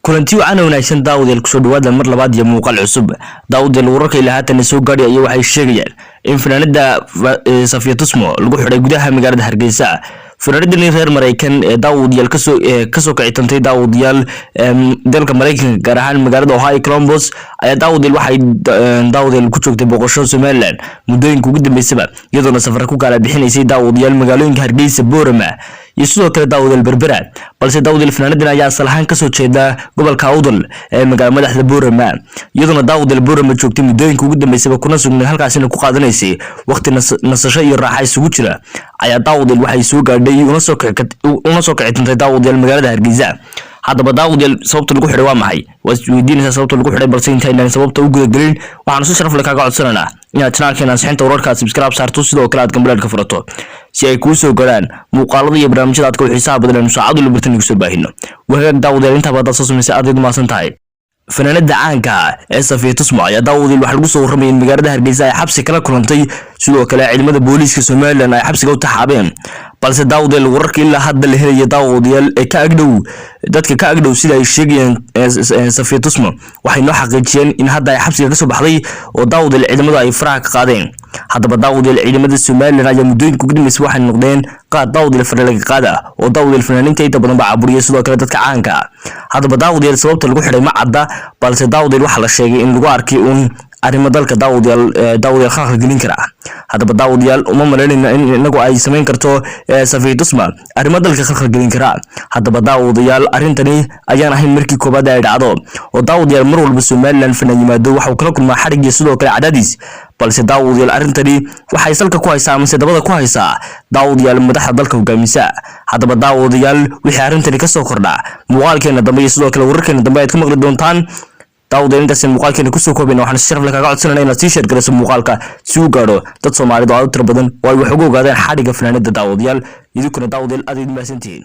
kulantii waxaan wanaagsan daawudeel kusoo dhawaada mar labaad iyo muuqaal cusub. daawudeel wararka ilaa haatan soo gaadhay ayaa waxay sheegayaan in fanaanada Safiya Tusmo lagu xidhay gudaha magaalada Hargeysa. fanaanadii reer Mareykan ee daawudeel kasoo kicitantay daawudeel dalka Mareykanka gaar ahaan magaalada Ohio Columbus ayaa daawudeel waxay daawudeel ku joogtay boqosho Somaliland muddooyinka ugu dambeysay iyadoo safar ku kala bixinaysay daawudeel magaalooyinka Hargeysa, Boorama iyo sidoo kale daawudeel Berbera. balse daawudeel fanaanadii ayaa asal ahaan kasoo jeeda gobolka Awdal ee magaalada madaxda Boorama, iyadoo daawudeel Boorama joogtay muddooyinka ugu dambeysay kuna sugnay halkaasina ku qaadanaysay waqti nasasho iyo raaxo isugu jira. ayaa daawudeel waxay soo gaadhay una soo kicitantay daawudeel magaalada Hargeysa. haddaba daawudeel sababta lagu xidhay waa maxay? waa isweydiinaysaa sababta lagu xidhay, balse intaynaan sababta u guda galin waxaan si sharaf leh kaaga codsanaynaa inaad channelkeena ansixinta wararka subscribe saarto, sidoo kale aad gambalaalka furato si ay kuu soo gaaraan muuqaalada iyo barnaamijyada aad ka xiisaha badan saacad walba bartan igu soo baahino. wahagaag daawudeel inta baad soo sameysay aad maasan tahay. fanaanada caanka ee Safiya Tusmo ayaa daawudeel waxa lagu soo warramay in magaalada Hargeysa ay xabsi kala kulantay, sidoo kale ciidamada booliiska Somaliland ay xabsiga u taxaabeen. balse daawudeel wararka ilaa hadda la helay daawudeel ee ka agdhow dadka ka agdhow sida ay sheegayeen Safiya Tusmo waxay noo xaqiijiyeen in hadda ay xabsiga ka soo baxday oo daawudeel ciidamada ay faraha ka qaadeen. haddaba daawudeel ciidamada Somaliland ayaa muddooyinka ugu dambeysay waxay noqdeen qaad daawudeel fanaanada qaada oo daawudeel fanaaniinta inta badan baa caburiya, sidoo kale dadka caanka. haddaba daawudeel sababta lagu xidhay ma cadda, balse daawudeel waxa la sheegay in lagu arkay arrimo dalka daawudeel khalkhal gelin kara. haddaba daawudeel uma maleynayna in inagu ay sameyn karto Safiya Tusmo arrimo dalka khalkhal gelin kara. haddaba daawudeel arrintani ayaan ahayn markii koobaad ay dhacdo oo daawudeel mar walba Somaliland fanaan yimaado waxa uu kala kulmaa xarig iyo sidoo kale cadaadis. balse daawudeel arrintani waxay salka ku haysaa ama dabada ku haysaa daawudeel madaxda dalka hogaamisa. haddaba daawudeel wixii arrintani ka soo kordha muuqaalkeena dambe iyo sidoo kale wararkeena dambe aad ka maqli doontaan. daawudeel intaas muuqaalkeena ku soo koobina waxaan si sharaf leh kaaga codsanaynaa inaad sii share garayso muuqaalka si uu gaadho dad Soomaaliyeed oo aad u tiro badan oo ay wax uga ogaadaan xadhiga fanaanada daawudeel. idinkuna daawudeel aad idin mahadsantihiin.